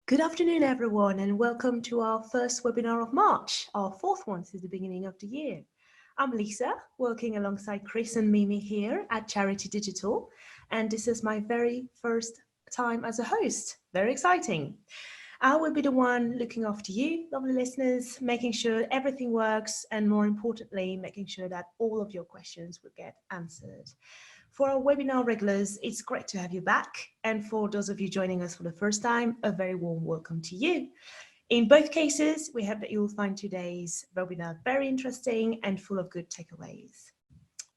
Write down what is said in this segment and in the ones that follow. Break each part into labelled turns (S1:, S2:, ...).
S1: Good afternoon, everyone, and welcome to our first webinar of March, our fourth one since the beginning of the year. I'm Lisa, working alongside Chris and Mimi here at Charity Digital, and this is my very first time as a host. Very exciting. I will be the one looking after you, lovely listeners, making sure everything works, and more importantly, making sure that all of your questions will get answered. For our webinar regulars, it's great to have you back. And for those of you joining us for the first time, a very warm welcome to you. In both cases, we hope that you will find today's webinar very interesting and full of good takeaways.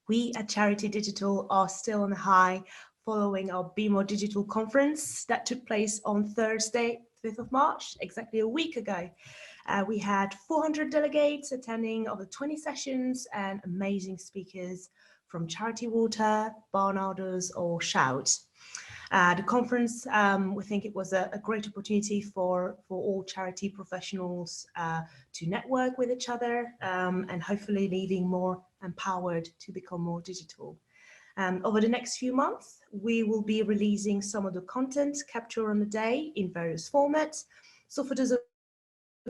S1: We at Charity Digital are still on the high following our Be More Digital conference that took place on Thursday, 5th of March, exactly a week ago. We had 400 delegates attending over 20 sessions and amazing speakers from Charity Water, Barnarders or Shout. The conference, we think it was a great opportunity for all charity professionals to network with each other and hopefully leaving more empowered to become more digital. Over the next few months, we will be releasing some of the content captured on the day in various formats. So for those of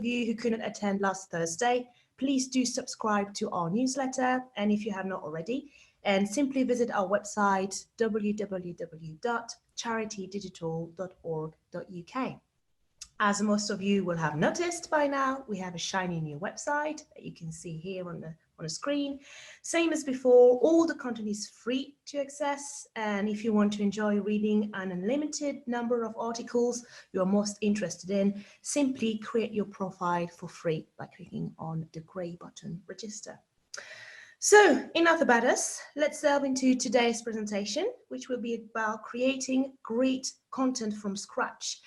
S1: you who couldn't attend last Thursday, please do subscribe to our newsletter, and if you have not already, and simply visit our website www.charitydigital.org.uk. As most of you will have noticed by now, we have a shiny new website that you can see here on the screen. Same as before, all the content is free to access, and if you want to enjoy reading an unlimited number of articles you are most interested in, simply create your profile for free by clicking on the grey button, register. So enough about us. Let's delve into today's presentation, which will be about creating great content from scratch.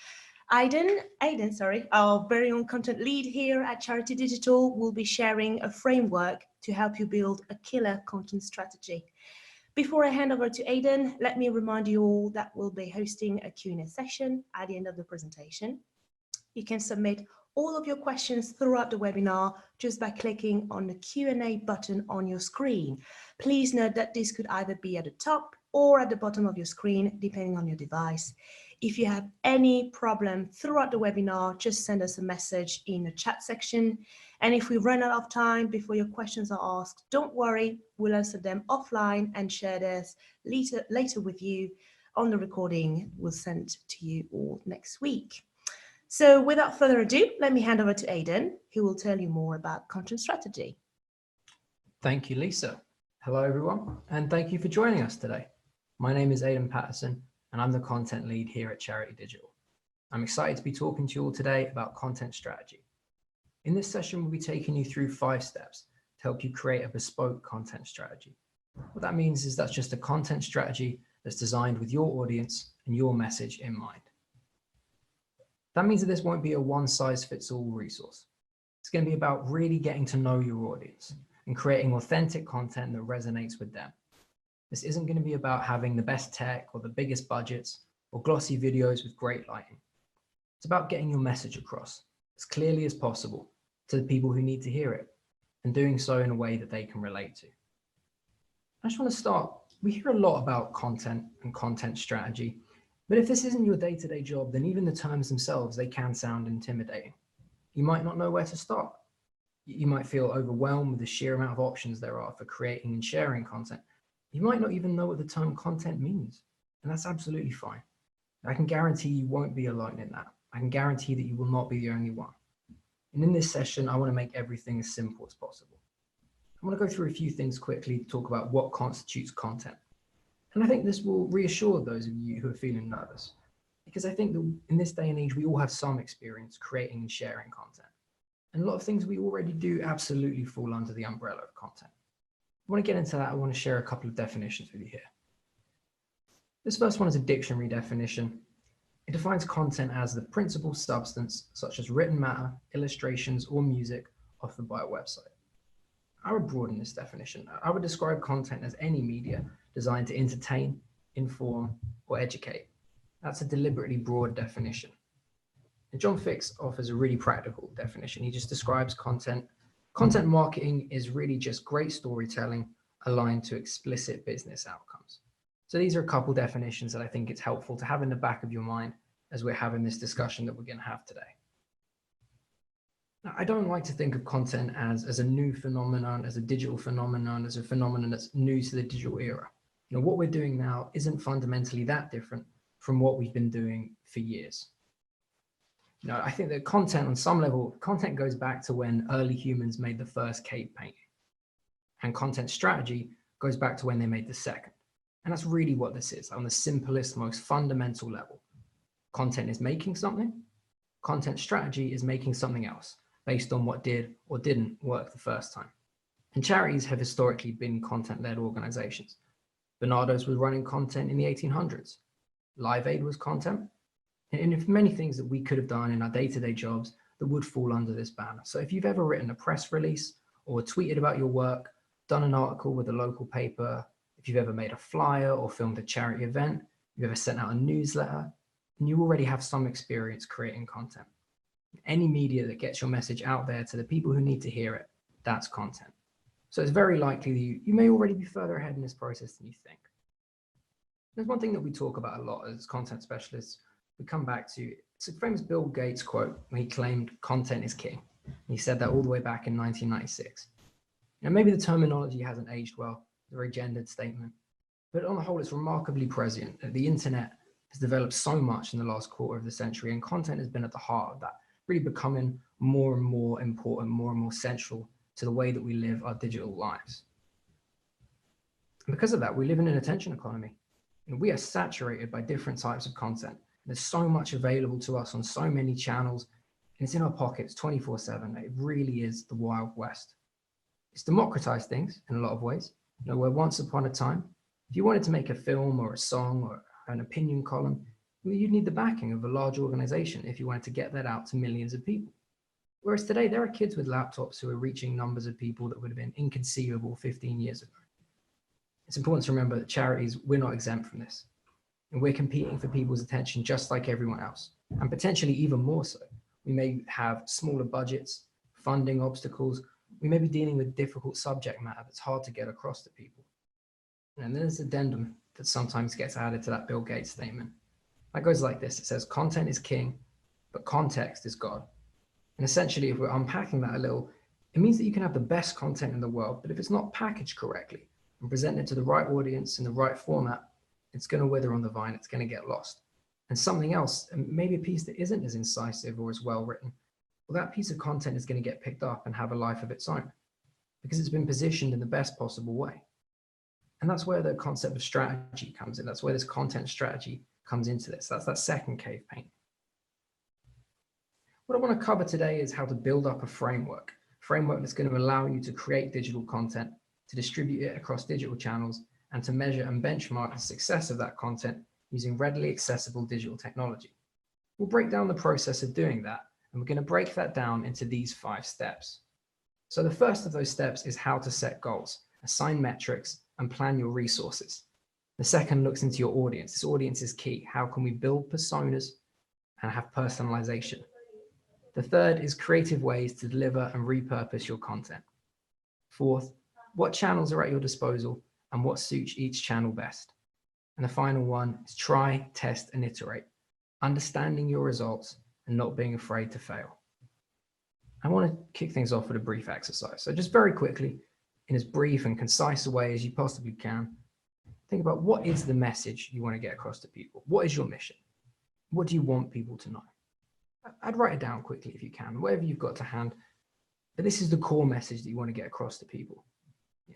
S1: Aidan, our very own content lead here at Charity Digital, will be sharing a framework to help you build a killer content strategy. Before I hand over to Aidan, let me remind you all that we'll be hosting a Q&A session at the end of the presentation. You can submit all of your questions throughout the webinar just by clicking on the Q&A button on your screen. Please note that this could either be at the top or at the bottom of your screen, depending on your device. If you have any problem throughout the webinar, just send us a message in the chat section. And if we run out of time before your questions are asked, don't worry, we'll answer them offline and share this later with you on the recording we'll send to you all next week. So without further ado, let me hand over to Aidan, who will tell you more about content strategy.
S2: Thank you, Lisa. Hello, everyone, and thank you for joining us today. My name is Aidan Patterson, and I'm the content lead here at Charity Digital. I'm excited to be talking to you all today about content strategy. In this session, we'll be taking you through 5 steps to help you create a bespoke content strategy. What that means is that's just a content strategy that's designed with your audience and your message in mind. That means that this won't be a one-size-fits-all resource. It's going to be about really getting to know your audience and creating authentic content that resonates with them. This isn't going to be about having the best tech or the biggest budgets or glossy videos with great lighting. It's about getting your message across as clearly as possible to the people who need to hear it and doing so in a way that they can relate to. I just want to start. We hear a lot about content and content strategy, but if this isn't your day-to-day job, then even the terms themselves, they can sound intimidating. You might not know where to start. You might feel overwhelmed with the sheer amount of options there are for creating and sharing content. You might not even know what the term content means, and that's absolutely fine. I can guarantee you won't be alone in that. I can guarantee that you will not be the only one. And in this session, I want to make everything as simple as possible. I want to go through a few things quickly to talk about what constitutes content. And I think this will reassure those of you who are feeling nervous, because I think that in this day and age, we all have some experience creating and sharing content. And a lot of things we already do absolutely fall under the umbrella of content. I want to get into that. I want to share a couple of definitions with you here. This first one is a dictionary definition. It defines content as the principal substance, such as written matter, illustrations, or music offered by a website. I would broaden this definition. I would describe content as any media designed to entertain, inform, or educate. That's a deliberately broad definition. And John Fix offers a really practical definition. He just describes content. Content marketing is really just great storytelling aligned to explicit business outcomes. So these are a couple definitions that I think it's helpful to have in the back of your mind as we're having this discussion that we're going to have today. Now, I don't like to think of content as a new phenomenon, as a digital phenomenon, as a phenomenon that's new to the digital era. What we're doing now isn't fundamentally that different from what we've been doing for years. I think that content, on some level, content goes back to when early humans made the first cave painting. And content strategy goes back to when they made the second. And that's really what this is on the simplest, most fundamental level. Content is making something. Content strategy is making something else based on what did or didn't work the first time. And charities have historically been content-led organizations. Bernardo's was running content in the 1800s. Live Aid was content. And many things that we could have done in our day-to-day jobs that would fall under this banner. So if you've ever written a press release or tweeted about your work, done an article with a local paper, if you've ever made a flyer or filmed a charity event, you've ever sent out a newsletter, and you already have some experience creating content. Any media that gets your message out there to the people who need to hear it, that's content. So it's very likely that you may already be further ahead in this process than you think. There's one thing that we talk about a lot as content specialists. We come back to, it's a famous Bill Gates quote where he claimed content is king. And he said that all the way back in 1996. Maybe the terminology hasn't aged well, it's a very gendered statement, but on the whole, it's remarkably prescient. The internet has developed so much in the last quarter of the century, and content has been at the heart of that, really becoming more and more important, more and more central to the way that we live our digital lives. And because of that, we live in an attention economy. We are saturated by different types of content. There's so much available to us on so many channels, and it's in our pockets 24/7. It really is the Wild West. It's democratized things in a lot of ways. Where once upon a time, if you wanted to make a film or a song or an opinion column, you'd need the backing of a large organization if you wanted to get that out to millions of people. Whereas today, there are kids with laptops who are reaching numbers of people that would have been inconceivable 15 years ago. It's important to remember that charities, we're not exempt from this. And we're competing for people's attention just like everyone else, and potentially even more so. We may have smaller budgets, funding obstacles. We may be dealing with difficult subject matter that's hard to get across to people. And there's an addendum that sometimes gets added to that Bill Gates statement. That goes like this. It says, content is king, but context is God. And essentially, if we're unpacking that a little, it means that you can have the best content in the world, but if it's not packaged correctly and presented to the right audience in the right format, it's going to wither on the vine, it's going to get lost. And something else, maybe a piece that isn't as incisive or as well written, well, that piece of content is going to get picked up and have a life of its own because it's been positioned in the best possible way. And that's where the concept of strategy comes in. That's where this content strategy comes into this. That's that second cave painting. What I want to cover today is how to build up a framework that's going to allow you to create digital content, to distribute it across digital channels, and to measure and benchmark the success of that content using readily accessible digital technology. We'll break down the process of doing that, and we're going to break that down into these 5 steps. So the first of those steps is how to set goals, assign metrics, and plan your resources. The second looks into your audience. This audience is key. How can we build personas and have personalization? The third is creative ways to deliver and repurpose your content. Fourth, what channels are at your disposal and what suits each channel best. And the final one is try, test, and iterate, understanding your results and not being afraid to fail. I want to kick things off with a brief exercise. So just very quickly, in as brief and concise a way as you possibly can, think about what is the message you want to get across to people? What is your mission? What do you want people to know? I'd write it down quickly if you can, whatever you've got to hand. But this is the core message that you want to get across to people.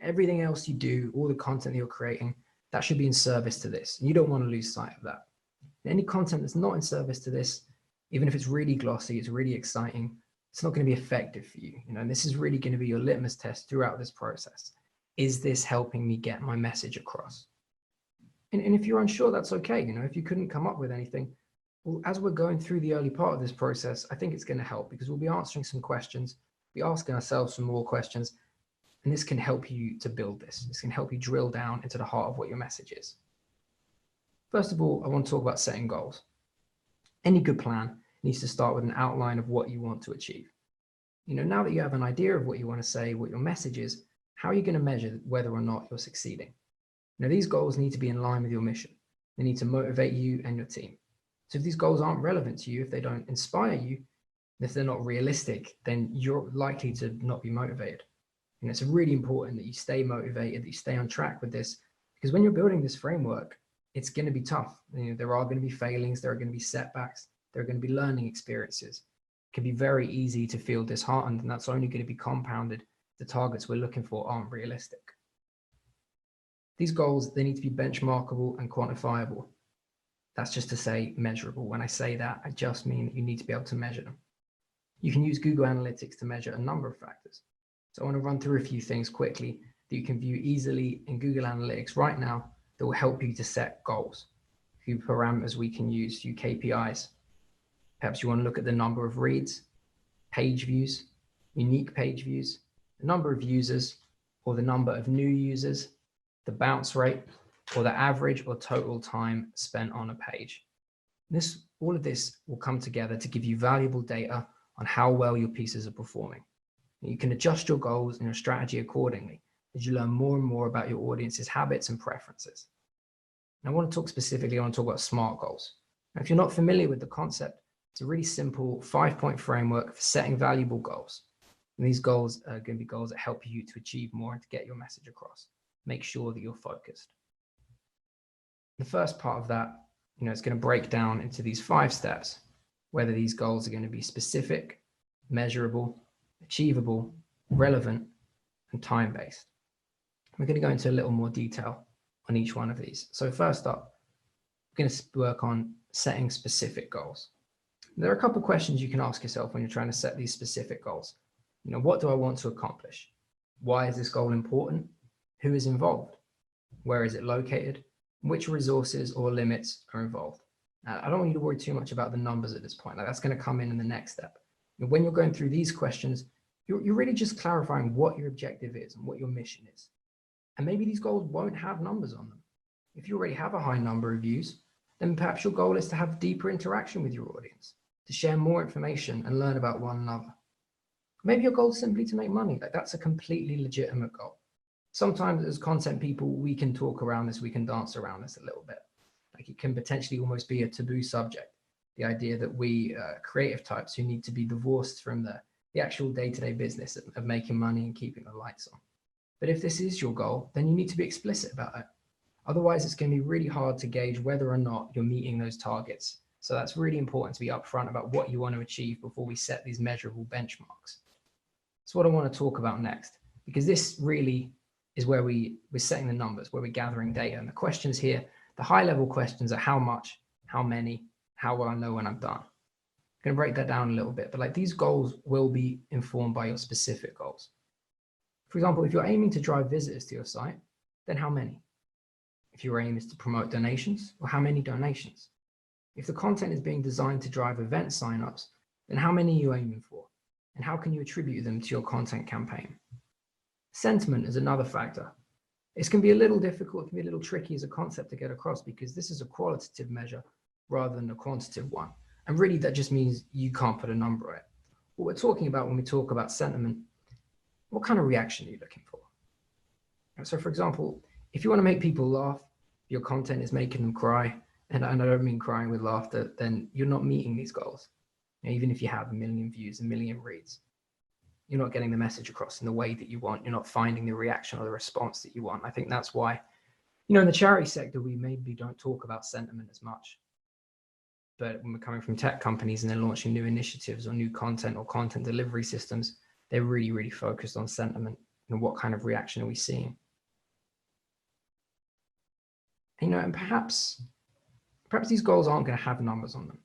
S2: Everything else you do, all the content that you're creating, that should be in service to this. And you don't want to lose sight of that. Any content that's not in service to this, even if it's really glossy, it's really exciting, it's not going to be effective for you. And this is really going to be your litmus test throughout this process. Is this helping me get my message across? And if you're unsure, that's okay. If you couldn't come up with anything, well, as we're going through the early part of this process, I think it's going to help because we'll be answering some questions, be asking ourselves some more questions, and this can help you to build this. This can help you drill down into the heart of what your message is. First of all, I want to talk about setting goals. Any good plan needs to start with an outline of what you want to achieve. Now that you have an idea of what you want to say, what your message is, how are you going to measure whether or not you're succeeding? These goals need to be in line with your mission. They need to motivate you and your team. So if these goals aren't relevant to you, if they don't inspire you, if they're not realistic, then you're likely to not be motivated. And it's really important that you stay motivated, that you stay on track with this, because when you're building this framework, it's going to be tough. There are going to be failings, there are going to be setbacks, there are going to be learning experiences. It can be very easy to feel disheartened, and that's only going to be compounded if the targets we're looking for aren't realistic. These goals, they need to be benchmarkable and quantifiable. That's just to say measurable. When I say that, I just mean that you need to be able to measure them. You can use Google Analytics to measure a number of factors. So I want to run through a few things quickly that you can view easily in Google Analytics right now that will help you to set goals. A few parameters we can use, a few KPIs. Perhaps you want to look at the number of reads, page views, unique page views, the number of users, or the number of new users, the bounce rate, or the average or total time spent on a page. All of this will come together to give you valuable data on how well your pieces are performing. You can adjust your goals and your strategy accordingly as you learn more and more about your audience's habits and preferences. And I want to talk specifically, I want to talk about SMART goals. Now, if you're not familiar with the concept, it's a really simple 5-point framework for setting valuable goals. And these goals are going to be goals that help you to achieve more and to get your message across. Make sure that you're focused. The first part of that, it's going to break down into these 5 steps, whether these goals are going to be specific, measurable, achievable, relevant, and time-based. We're going to go into a little more detail on each one of these. So first up, we're going to work on setting specific goals. There are a couple of questions you can ask yourself when you're trying to set these specific goals. What do I want to accomplish? Why is this goal important? Who is involved? Where is it located? Which resources or limits are involved? Now, I don't want you to worry too much about the numbers at this point. That's going to come in the next step. When you're going through these questions, you're really just clarifying what your objective is and what your mission is. And maybe these goals won't have numbers on them. If you already have a high number of views, then perhaps your goal is to have deeper interaction with your audience, to share more information and learn about one another. Maybe your goal is simply to make money. That's a completely legitimate goal. Sometimes as content people, we can talk around this, we can dance around this a little bit. It can potentially almost be a taboo subject. The idea that we creative types who need to be divorced from the actual day-to-day business of making money and keeping the lights on. But if this is your goal, then you need to be explicit about it. Otherwise, it's going to be really hard to gauge whether or not you're meeting those targets. So that's really important to be upfront about what you want to achieve before we set these measurable benchmarks. That's what I want to talk about next, because this really is where we're setting the numbers, where we're gathering data. And the questions here, the high-level questions are how much, how many, how will I know when I'm done? I'm going to break that down a little bit, but these goals will be informed by your specific goals. For example, if you're aiming to drive visitors to your site, then how many? If your aim is to promote donations, well, how many donations? If the content is being designed to drive event signups, then how many are you aiming for? And how can you attribute them to your content campaign? Sentiment is another factor. This can be a little difficult, it can be a little tricky as a concept to get across because this is a qualitative measure rather than a quantitative one. And really that just means you can't put a number on it. What we're talking about when we talk about sentiment, what kind of reaction are you looking for? So for example, if you want to make people laugh, your content is making them cry, and I don't mean crying with laughter, then you're not meeting these goals. Even if you have 1 million views, 1 million reads, you're not getting the message across in the way that you want. You're not finding the reaction or the response that you want. I think that's why, in the charity sector, we maybe don't talk about sentiment as much. But when we're coming from tech companies and they're launching new initiatives or new content or content delivery systems, they're really, really focused on sentiment and what kind of reaction are we seeing. And perhaps these goals aren't going to have numbers on them.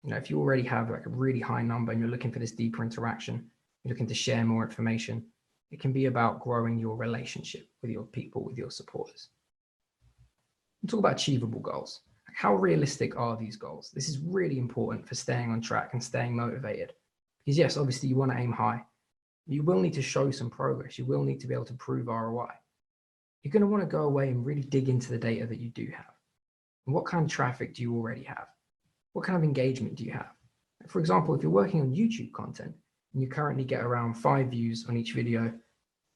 S2: If you already have a really high number and you're looking for this deeper interaction, you're looking to share more information, it can be about growing your relationship with your people, with your supporters. We'll talk about achievable goals. How realistic are these goals? This is really important for staying on track and staying motivated. Because yes, obviously you want to aim high. You will need to show some progress. You will need to be able to prove ROI. You're going to want to go away and really dig into the data that you do have. And what kind of traffic do you already have? What kind of engagement do you have? For example, if you're working on YouTube content and you currently get around 5 views on each video,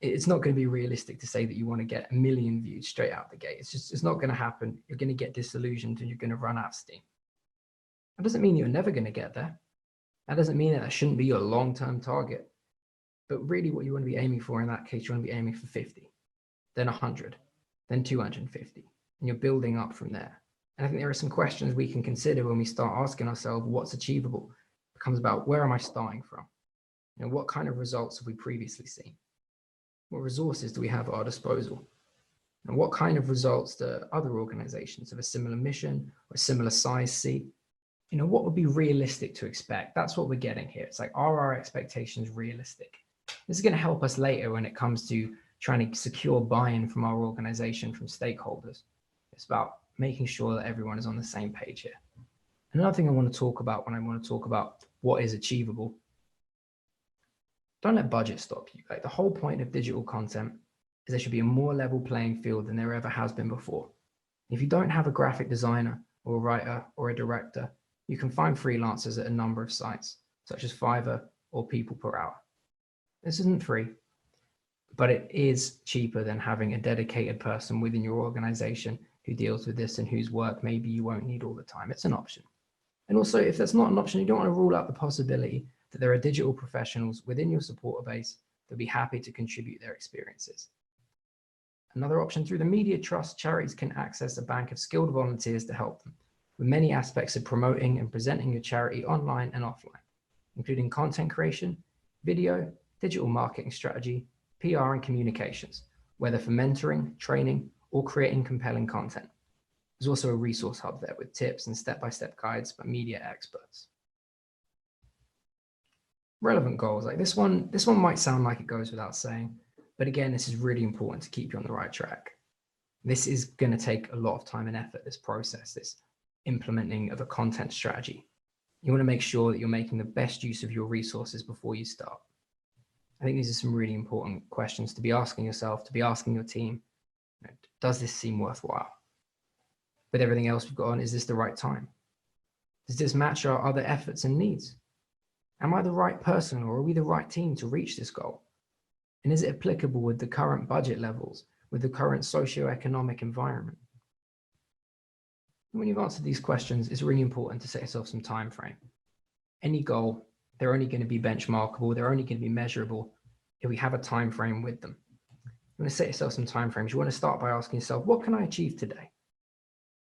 S2: it's not going to be realistic to say that you want to get 1 million views straight out the gate. It's not going to happen. You're going to get disillusioned and you're going to run out of steam. That doesn't mean you're never going to get there. That doesn't mean that shouldn't be your long-term target. But really what you want to be aiming for in that case, you want to be aiming for 50, then 100, then 250, and you're building up from there. And I think there are some questions we can consider when we start asking ourselves what's achievable. It becomes about, where am I starting from? What kind of results have we previously seen? What resources do we have at our disposal? And what kind of results do other organizations of a similar mission or a similar size see? What would be realistic to expect? That's what we're getting here. It's like, are our expectations realistic? This is going to help us later when it comes to trying to secure buy-in from our organization, from stakeholders. It's about making sure that everyone is on the same page here. Another thing I want to talk about when I want to talk about what is achievable, don't let budget stop you. Like, the whole point of digital content is there should be a more level playing field than there ever has been before. If you don't have a graphic designer or a writer or a director, you can find freelancers at a number of sites, such as Fiverr or People Per Hour. This isn't free, but it is cheaper than having a dedicated person within your organization who deals with this and whose work maybe you won't need all the time. It's an option. And also, if that's not an option, you don't want to rule out the possibility that there are digital professionals within your supporter base that'll be happy to contribute their experiences. Another option, through the Media Trust, charities can access a bank of skilled volunteers to help them with many aspects of promoting and presenting your charity online and offline, including content creation, video, digital marketing strategy, PR and communications, whether for mentoring, training, or creating compelling content. There's also a resource hub there with tips and step-by-step guides by media experts. Relevant goals, like this one might sound like it goes without saying, but again, this is really important to keep you on the right track. This is going to take a lot of time and effort, this process, this implementing of a content strategy. You want to make sure that you're making the best use of your resources before you start. I think these are some really important questions to be asking yourself, to be asking your team. Does this seem worthwhile? With everything else we've got on, is this the right time? Does this match our other efforts and needs? Am I the right person, or are we the right team to reach this goal? And is it applicable with the current budget levels, with the current socioeconomic environment? When you've answered these questions, it's really important to set yourself some time frame. Any goal, they're only going to be benchmarkable, they're only going to be measurable if we have a time frame with them. You want to set yourself some time frames. You want to start by asking yourself, what can I achieve today?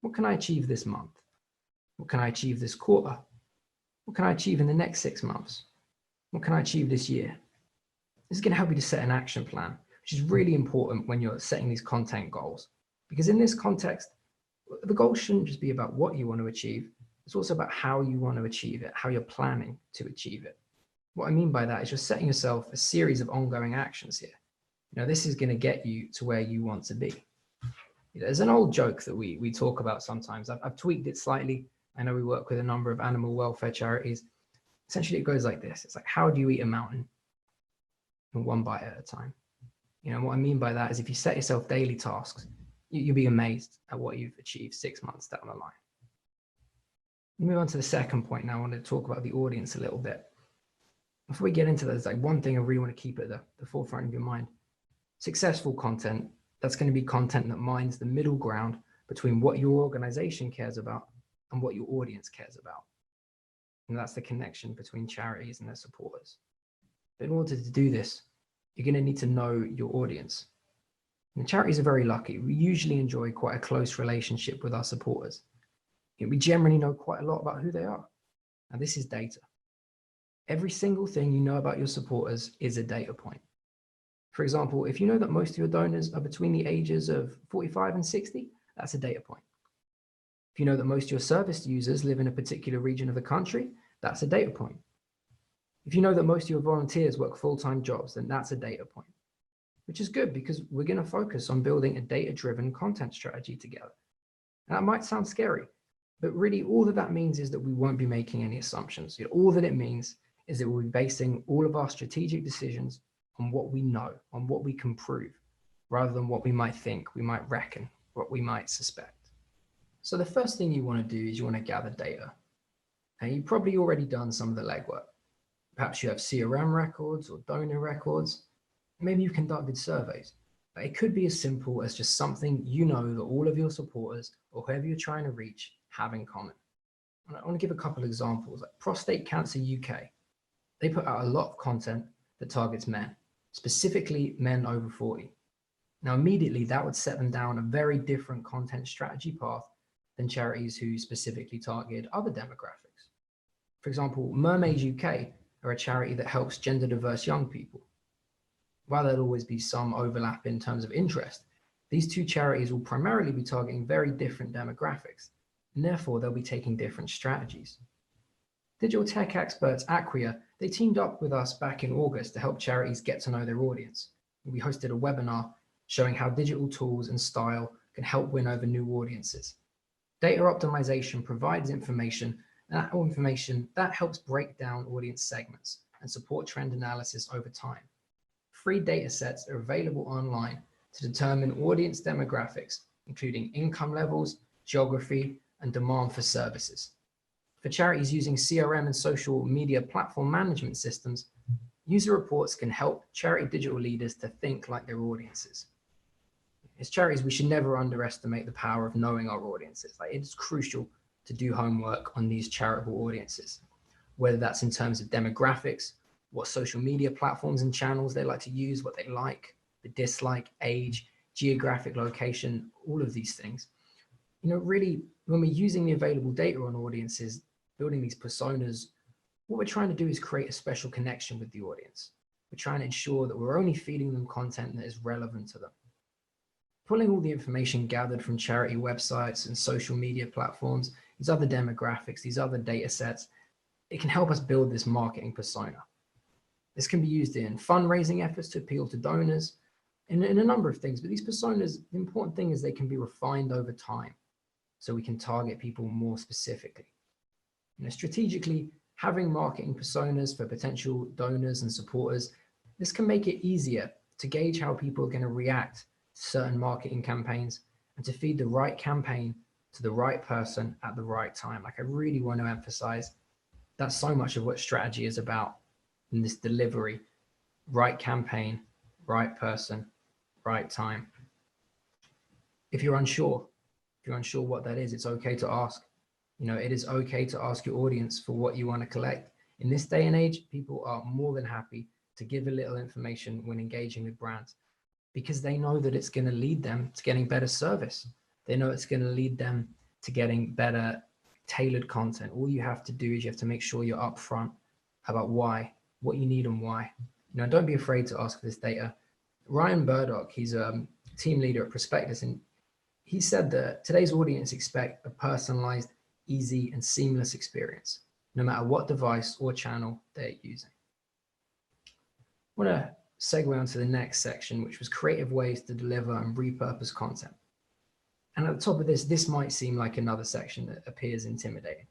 S2: What can I achieve this month? What can I achieve this quarter? What can I achieve in the next 6 months? What can I achieve this year? This is going to help you to set an action plan, which is really important when you're setting these content goals. Because in this context, the goal shouldn't just be about what you want to achieve. It's also about how you want to achieve it, how you're planning to achieve it. What I mean by that is you're setting yourself a series of ongoing actions here. This is going to get you to where you want to be. There's an old joke that we talk about sometimes. I've tweaked it slightly. I know we work with a number of animal welfare charities. Essentially, it goes like this. It's like, how do you eat a mountain? And one bite at a time. What I mean by that is if you set yourself daily tasks, you'll be amazed at what you've achieved 6 months down the line. Move on to the second point now. I want to talk about the audience a little bit. Before we get into that, there's like one thing I really want to keep at the forefront of your mind. Successful content, that's going to be content that mines the middle ground between what your organization cares about and what your audience cares about. And that's the connection between charities and their supporters. But in order to do this, you're going to need to know your audience. And charities are very lucky. We usually enjoy quite a close relationship with our supporters. We generally know quite a lot about who they are. And this is data. Every single thing you know about your supporters is a data point. For example, if you know that most of your donors are between the ages of 45 and 60, that's a data point. If you know that most of your service users live in a particular region of the country, that's a data point. If you know that most of your volunteers work full-time jobs, then that's a data point, which is good because we're going to focus on building a data-driven content strategy together. And that might sound scary, but really all that means is that we won't be making any assumptions. All that it means is that we'll be basing all of our strategic decisions on what we know, on what we can prove, rather than what we might think, we might reckon, what we might suspect. So the first thing you want to do is you want to gather data. And you've probably already done some of the legwork. Perhaps you have CRM records or donor records. Maybe you've conducted surveys. But it could be as simple as just something that all of your supporters or whoever you're trying to reach have in common. And I want to give a couple of examples. Like Prostate Cancer UK, they put out a lot of content that targets men, specifically men over 40. Now, immediately that would set them down a very different content strategy path than charities who specifically target other demographics. For example, Mermaids UK are a charity that helps gender diverse young people. While there'll always be some overlap in terms of interest, these two charities will primarily be targeting very different demographics, and therefore they'll be taking different strategies. Digital tech experts Acquia, they teamed up with us back in August to help charities get to know their audience. We hosted a webinar showing how digital tools and style can help win over new audiences. Data optimization provides information, and that information that helps break down audience segments and support trend analysis over time. Free data sets are available online to determine audience demographics, including income levels, geography, and demand for services. For charities using CRM and social media platform management systems, user reports can help charity digital leaders to think like their audiences. As charities, we should never underestimate the power of knowing our audiences. Like, it's crucial to do homework on these charitable audiences, whether that's in terms of demographics, what social media platforms and channels they like to use, what they like, the dislike, age, geographic location, all of these things. Really, when we're using the available data on audiences, building these personas, what we're trying to do is create a special connection with the audience. We're trying to ensure that we're only feeding them content that is relevant to them. Pulling all the information gathered from charity websites and social media platforms, these other demographics, these other data sets, it can help us build this marketing persona. This can be used in fundraising efforts to appeal to donors, in a number of things, but these personas, the important thing is they can be refined over time so we can target people more specifically. Strategically, having marketing personas for potential donors and supporters, this can make it easier to gauge how people are going to react to certain marketing campaigns and to feed the right campaign to the right person at the right time. Like, I really want to emphasize that's so much of what strategy is about in this delivery: right campaign, right person, right time. If you're unsure what that is, it's okay to ask. It is okay to ask your audience for what you want to collect. In this day and age, people are more than happy to give a little information when engaging with brands, because they know that it's going to lead them to getting better service. They know it's going to lead them to getting better tailored content. All you have to do is you have to make sure you're upfront about why, what you need and why. Don't be afraid to ask for this data. Ryan Burdock, he's a team leader at Prospectus, and he said that today's audience expect a personalized, easy, and seamless experience, no matter what device or channel they're using. I want to segue onto the next section, which was creative ways to deliver and repurpose content. And at the top of this might seem like another section that appears intimidating.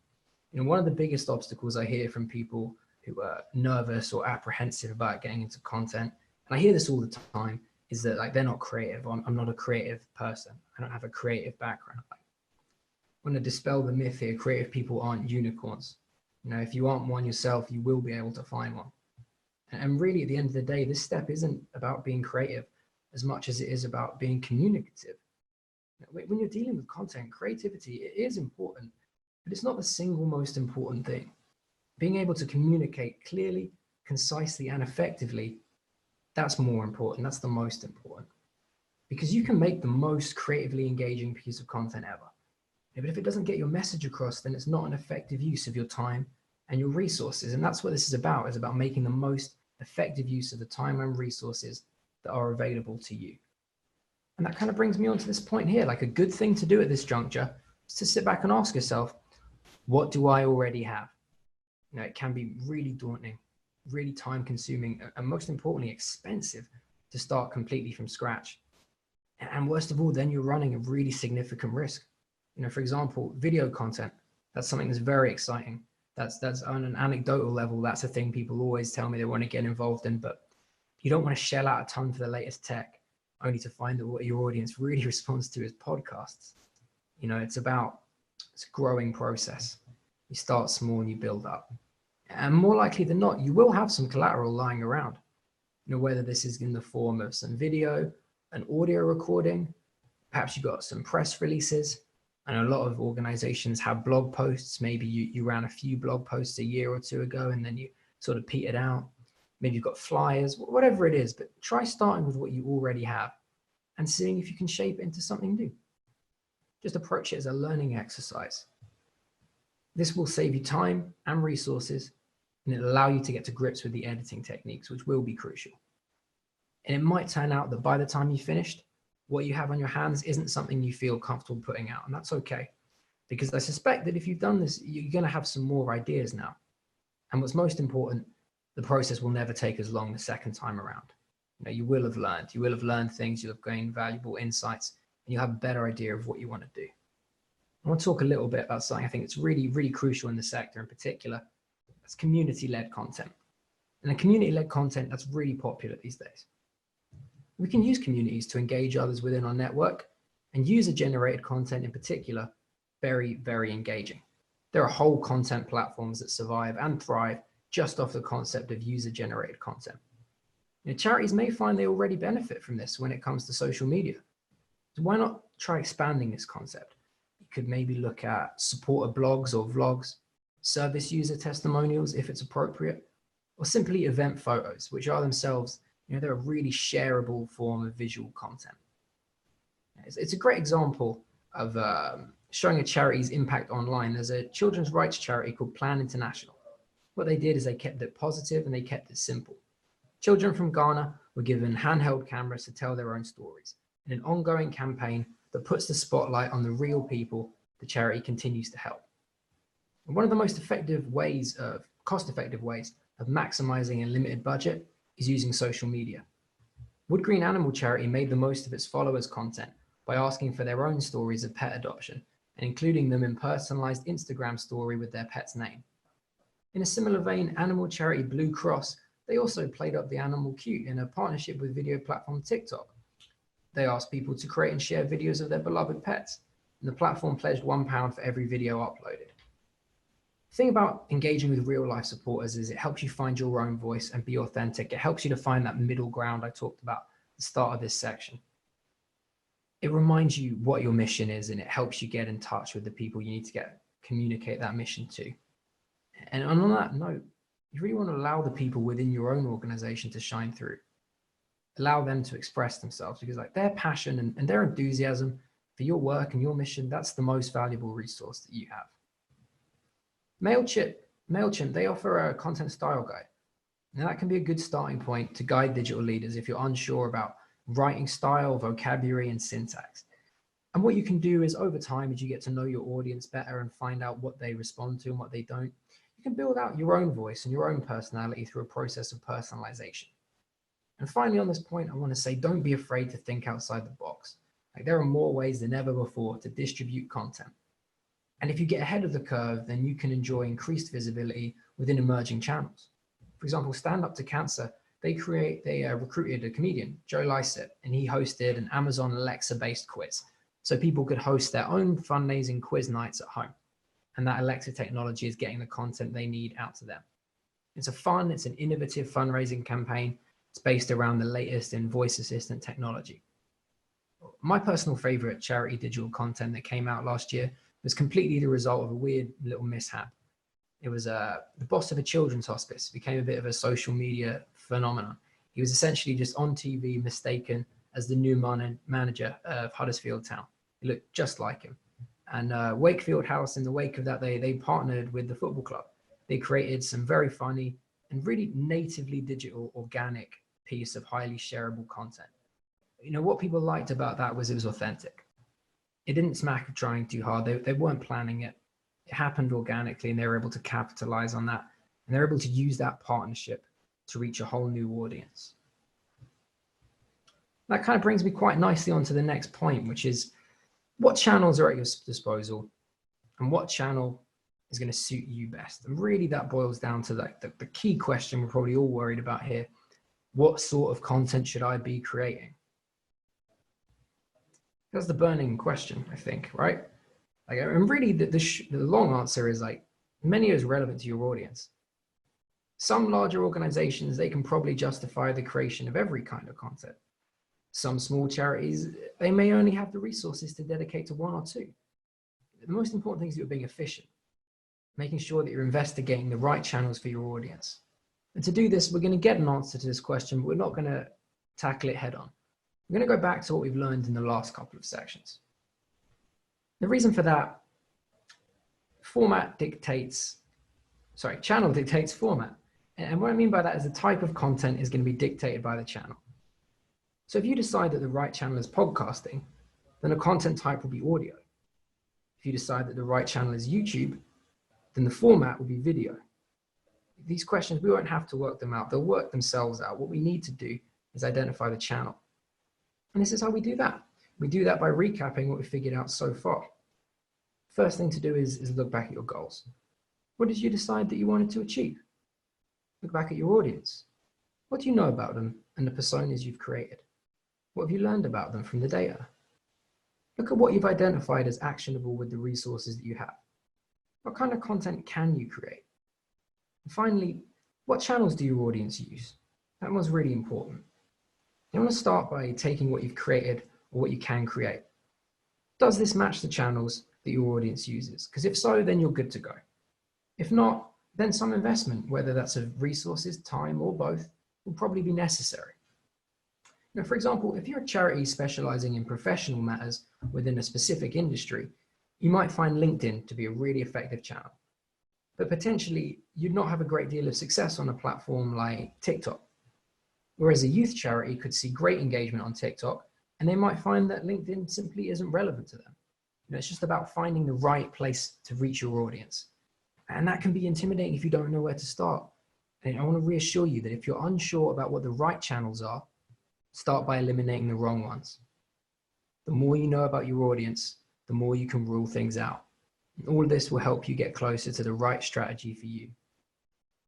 S2: One of the biggest obstacles I hear from people who are nervous or apprehensive about getting into content, and I hear this all the time, is that they're not creative. I'm not a creative person. I don't have a creative background. I want to dispel the myth here. Creative people aren't unicorns. If you aren't one yourself, you will be able to find one. And really, at the end of the day, this step isn't about being creative as much as it is about being communicative. When you're dealing with content, creativity, it is important, but it's not the single most important thing. Being able to communicate clearly, concisely, and effectively, that's more important. That's the most important. Because you can make the most creatively engaging piece of content ever. But if it doesn't get your message across, then it's not an effective use of your time and your resources. And that's what this is about making the most effective use of the time and resources that are available to you. And that kind of brings me on to this point here. A good thing to do at this juncture is to sit back and ask yourself, what do I already have? It can be really daunting, really time consuming, and most importantly, expensive to start completely from scratch. And worst of all, then you're running a really significant risk. For example, video content, that's something that's very exciting. That's on an anecdotal level. That's a thing people always tell me they want to get involved in, but you don't want to shell out a ton for the latest tech only to find that what your audience really responds to is podcasts. It's a growing process. You start small and you build up. And more likely than not, you will have some collateral lying around, whether this is in the form of some video, an audio recording, perhaps you've got some press releases, I know a lot of organizations have blog posts. Maybe you ran a few blog posts a year or two ago and then you sort of petered out. Maybe you've got flyers, whatever it is, but try starting with what you already have and seeing if you can shape it into something new. Just approach it as a learning exercise. This will save you time and resources, and it'll allow you to get to grips with the editing techniques, which will be crucial. And it might turn out that by the time you finished, what you have on your hands isn't something you feel comfortable putting out, and that's okay. Because I suspect that if you've done this, you're going to have some more ideas now. And what's most important, the process will never take as long the second time around. You will have learned things, you'll have gained valuable insights, and you'll have a better idea of what you want to do. I want to talk a little bit about something I think it's really, really crucial in the sector in particular. That's community-led content. And community-led content that's really popular these days. We can use communities to engage others within our network, and user-generated content in particular, very, very engaging. There are whole content platforms that survive and thrive just off the concept of user-generated content. Charities may find they already benefit from this when it comes to social media. So why not try expanding this concept? You could maybe look at supporter blogs or vlogs, service user testimonials if it's appropriate, or simply event photos, which are themselves, they're a really shareable form of visual content. It's a great example of showing a charity's impact online. There's a children's rights charity called Plan International. What they did is they kept it positive and they kept it simple. Children from Ghana were given handheld cameras to tell their own stories in an ongoing campaign that puts the spotlight on the real people the charity continues to help. And one of the most cost-effective ways of maximizing a limited budget is using social media. Wood Green Animal Charity made the most of its followers' content by asking for their own stories of pet adoption and including them in personalized Instagram story with their pet's name. In a similar vein, animal charity Blue Cross, they also played up the animal cute in a partnership with video platform TikTok. They asked people to create and share videos of their beloved pets, and the platform pledged £1 for every video uploaded. The thing about engaging with real life supporters is it helps you find your own voice and be authentic. It helps you to find that middle ground I talked about at the start of this section. It reminds you what your mission is, and it helps you get in touch with the people you need to communicate that mission to. And on that note, you really want to allow the people within your own organization to shine through. Allow them to express themselves, because their passion and their enthusiasm for your work and your mission, that's the most valuable resource that you have. Mailchimp, they offer a content style guide. Now that can be a good starting point to guide digital leaders if you're unsure about writing style, vocabulary, and syntax. And what you can do is over time, as you get to know your audience better and find out what they respond to and what they don't, you can build out your own voice and your own personality through a process of personalization. And finally, on this point, I want to say, don't be afraid to think outside the box. There are more ways than ever before to distribute content. And if you get ahead of the curve, then you can enjoy increased visibility within emerging channels. For example, Stand Up to Cancer, they recruited a comedian, Joe Lycett, and he hosted an Amazon Alexa-based quiz. So people could host their own fundraising quiz nights at home. And that Alexa technology is getting the content they need out to them. It's an innovative fundraising campaign. It's based around the latest in voice assistant technology. My personal favorite charity digital content that came out last year was completely the result of a weird little mishap. It was the boss of a children's hospice became a bit of a social media phenomenon. He was essentially just on TV mistaken as the new manager of Huddersfield Town. He looked just like him. And Wakefield House, in the wake of that, they partnered with the football club. They created some very funny and really natively digital, organic piece of highly shareable content. What people liked about that was it was authentic. It didn't smack of trying too hard. They weren't planning it. It happened organically, and they were able to capitalize on that. And they're able to use that partnership to reach a whole new audience. That kind of brings me quite nicely onto the next point, which is what channels are at your disposal and what channel is going to suit you best. And really that boils down to the key question we're probably all worried about here. What sort of content should I be creating? That's the burning question, I think, right? And really the long answer is many is relevant to your audience. Some larger organizations, they can probably justify the creation of every kind of content. Some small charities, they may only have the resources to dedicate to one or two. the most important thing is you're being efficient, making sure that you're investigating the right channels for your audience. And to do this, we're going to get an answer to this question, but we're not going to tackle it head on. We're going to go back to what we've learned in the last couple of sections. The reason for that, channel dictates format. And what I mean by that is the type of content is going to be dictated by the channel. So if you decide that the right channel is podcasting, then a content type will be audio. If you decide that the right channel is YouTube, then the format will be video. These questions, we won't have to work them out. They'll work themselves out. What we need to do is identify the channel. And this is how we do that. We do that by recapping what we figured out so far. First thing to do is look back at your goals. What did you decide that you wanted to achieve? Look back at your audience. What do you know about them and the personas you've created? What have you learned about them from the data? Look at what you've identified as actionable with the resources that you have. What kind of content can you create? And finally, what channels do your audience use? That one's really important. You want to start by taking what you've created or what you can create. Does this match the channels that your audience uses? Because if so, then you're good to go. If not, then some investment, whether that's of resources, time, or both, will probably be necessary. Now, for example, if you're a charity specializing in professional matters within a specific industry, you might find LinkedIn to be a really effective channel. But potentially, you'd not have a great deal of success on a platform like TikTok. Whereas a youth charity could see great engagement on TikTok, and they might find that LinkedIn simply isn't relevant to them. It's just about finding the right place to reach your audience. And that can be intimidating if you don't know where to start. And I want to reassure you that if you're unsure about what the right channels are, start by eliminating the wrong ones. The more you know about your audience, the more you can rule things out. And all of this will help you get closer to the right strategy for you.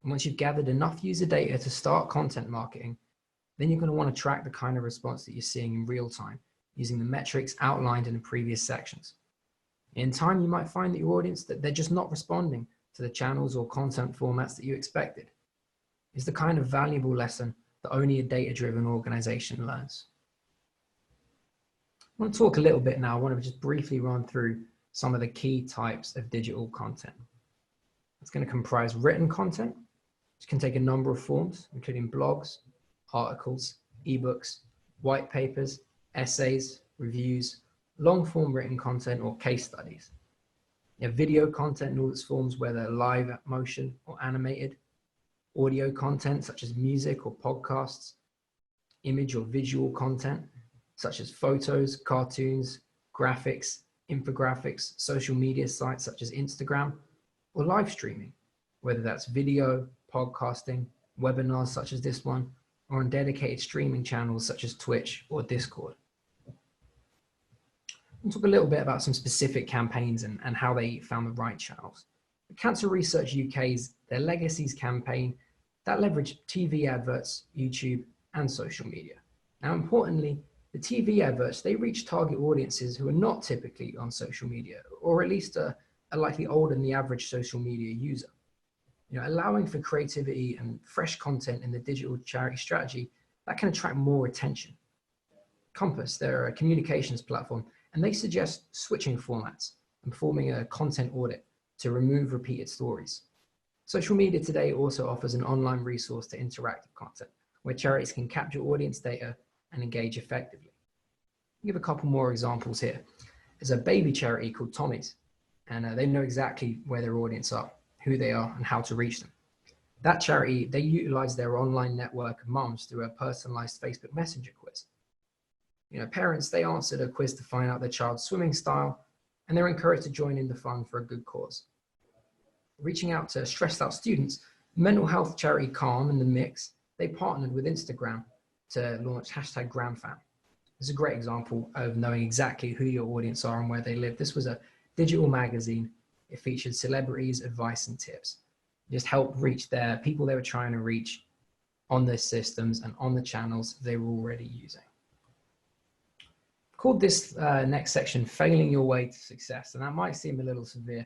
S2: And once you've gathered enough user data to start content marketing, then you're going to want to track the kind of response that you're seeing in real time using the metrics outlined in the previous sections. In time, you might find that your audience, that they're just not responding to the channels or content formats that you expected. It's the kind of valuable lesson that only a data-driven organization learns. I want to talk a little bit now. I want to just briefly run through some of the key types of digital content. It's going to comprise written content, which can take a number of forms, including blogs, articles, ebooks, white papers, essays, reviews, long-form written content, or case studies. You have video content in all its forms, whether live, motion, or animated. Audio content, such as music or podcasts. Image or visual content, such as photos, cartoons, graphics, infographics, social media sites such as Instagram, or live streaming, whether that's video, podcasting, webinars such as this one, or on dedicated streaming channels such as Twitch or Discord. We'll talk a little bit about some specific campaigns and how they found the right channels. The Cancer Research UK's Their Legacies campaign that leveraged TV adverts, YouTube, and social media. Now, importantly, the TV adverts, they reach target audiences who are not typically on social media, or at least are likely older than the average social media user. Allowing for creativity and fresh content in the digital charity strategy, that can attract more attention. Compass, they're a communications platform, and they suggest switching formats and performing a content audit to remove repeated stories. Social media today also offers an online resource to interactive content, where charities can capture audience data and engage effectively. I'll give a couple more examples here. There's a baby charity called Tommy's, and they know exactly where their audience are, who they are, and how to reach them. That charity, they utilize their online network of mums through a personalized Facebook Messenger quiz. Parents, they answered a quiz to find out their child's swimming style, and they're encouraged to join in the fun for a good cause. Reaching out to stressed out students, mental health charity Calm in the Mix, they partnered with Instagram to launch #GramFam. This is a great example of knowing exactly who your audience are and where they live. This was a digital magazine. It featured celebrities, advice, and tips. Just help reach their people they were trying to reach on their systems and on the channels they were already using. Called this next section, Failing Your Way to Success. And that might seem a little severe.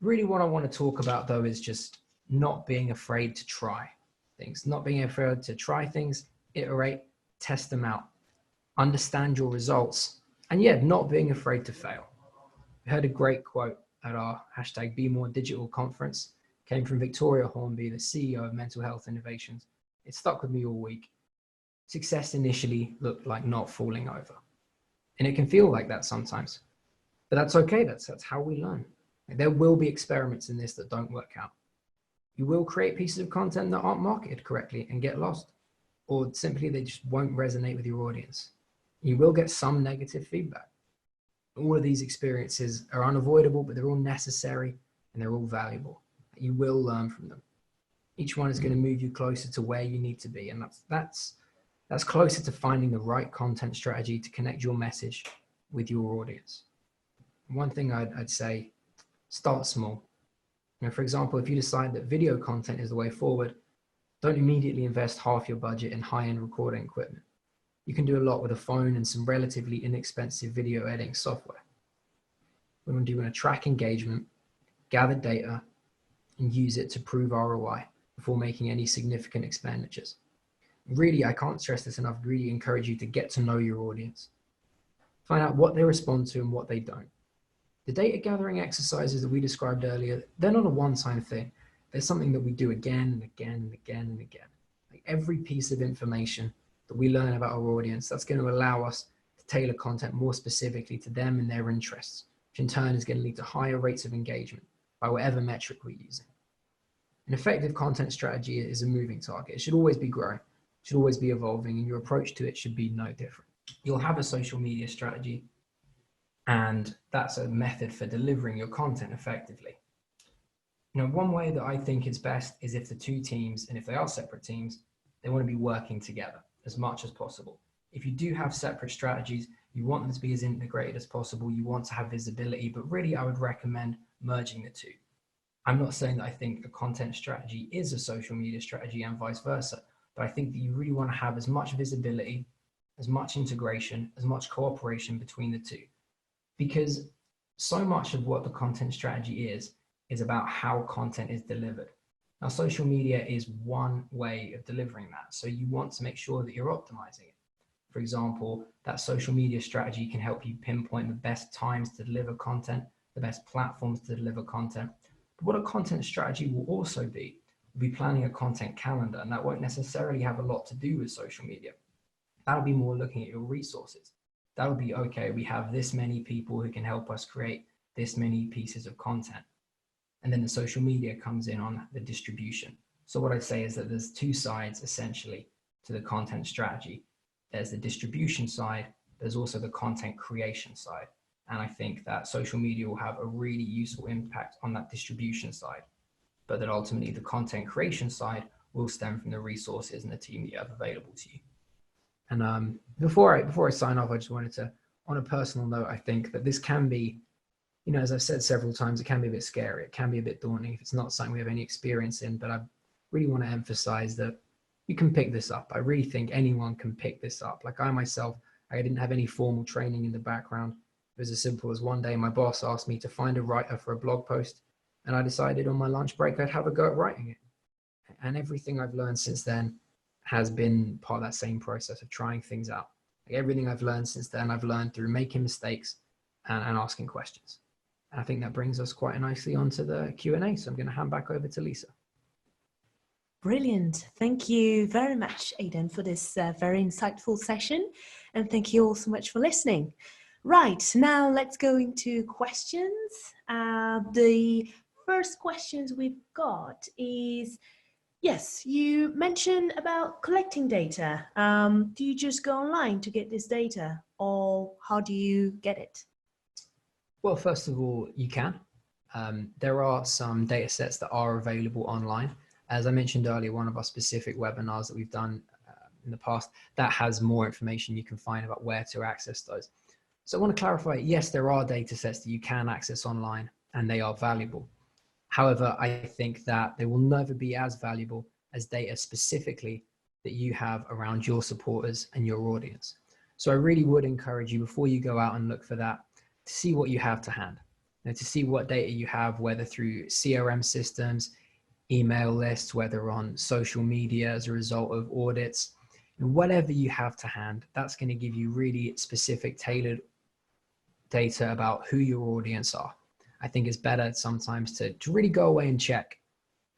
S2: Really what I want to talk about though is just not being afraid to try things, not being afraid to try things, iterate, test them out, understand your results, and not being afraid to fail. We heard a great quote at our hashtag Be More Digital conference. Came from Victoria Hornby, the CEO of Mental Health Innovations. It stuck with me all week. Success initially looked like not falling over. And it can feel like that sometimes, but that's okay. That's how we learn. There will be experiments in this that don't work out. You will create pieces of content that aren't marketed correctly and get lost, or simply they just won't resonate with your audience. You will get some negative feedback. All of these experiences are unavoidable, but they're all necessary and they're all valuable. You will learn from them. Each one is going to move you closer to where you need to be, and that's closer to finding the right content strategy to connect your message with your audience. One thing I'd say, start small. For example, if you decide that video content is the way forward, don't immediately invest half your budget in high-end recording equipment. You can do a lot with a phone and some relatively inexpensive video editing software. You want to track engagement, gather data, and use it to prove ROI before making any significant expenditures. Really, I can't stress this enough, really encourage you to get to know your audience. Find out what they respond to and what they don't. The data gathering exercises that we described earlier, they're not a one-time thing. They're something that we do again and again and again and again. Like every piece of information that we learn about our audience, that's going to allow us to tailor content more specifically to them and their interests, which in turn is going to lead to higher rates of engagement by whatever metric we're using. An effective content strategy is a moving target. It should always be growing, it should always be evolving, and your approach to it should be no different. You'll have a social media strategy, and that's a method for delivering your content effectively. One way that I think is best is if the two teams, and if they are separate teams, they want to be working together as much as possible. If you do have separate strategies, you want them to be as integrated as possible. You want to have visibility, but really I would recommend merging the two. I'm not saying that I think a content strategy is a social media strategy and vice versa, but I think that you really want to have as much visibility, as much integration, as much cooperation between the two. Because so much of what the content strategy is about how content is delivered. Now, social media is one way of delivering that. So you want to make sure that you're optimizing it. For example, that social media strategy can help you pinpoint the best times to deliver content, the best platforms to deliver content. But what a content strategy will also be, will be planning a content calendar, and that won't necessarily have a lot to do with social media. That'll be more looking at your resources. That'll be, okay, we have this many people who can help us create this many pieces of content. And then the social media comes in on the distribution. So what I'd say is that there's two sides essentially to the content strategy. There's the distribution side, there's also the content creation side. And I think that social media will have a really useful impact on that distribution side, but that ultimately the content creation side will stem from the resources and the team that you have available to you. And before I sign off, I just wanted to, on a personal note, I think that this can be, as I've said several times, it can be a bit scary. It can be a bit daunting if it's not something we have any experience in, but I really want to emphasize that you can pick this up. I really think anyone can pick this up. Like I myself, I didn't have any formal training in the background. It was as simple as one day my boss asked me to find a writer for a blog post, and I decided on my lunch break I'd have a go at writing it. And everything I've learned since then has been part of that same process of trying things out. Like everything I've learned since then, I've learned through making mistakes and asking questions. And I think that brings us quite nicely onto the Q&A. So I'm going to hand back over to Lisa.
S1: Brilliant. Thank you very much, Aidan, for this very insightful session. And thank you all so much for listening. Right, now let's go into questions. The first questions we've got is, yes, you mentioned about collecting data. Do you just go online to get this data, or how do you get it?
S2: Well, first of all, you can. There are some data sets that are available online. As I mentioned earlier, one of our specific webinars that we've done in the past, that has more information you can find about where to access those. So I want to clarify, yes, there are data sets that you can access online and they are valuable. However, I think that they will never be as valuable as data specifically that you have around your supporters and your audience. So I really would encourage you, before you go out and look for that, to see what you have to hand, to see what data you have, whether through CRM systems, email lists, whether on social media as a result of audits, and whatever you have to hand, that's going to give you really specific, tailored data about who your audience are. I think it's better sometimes to really go away and check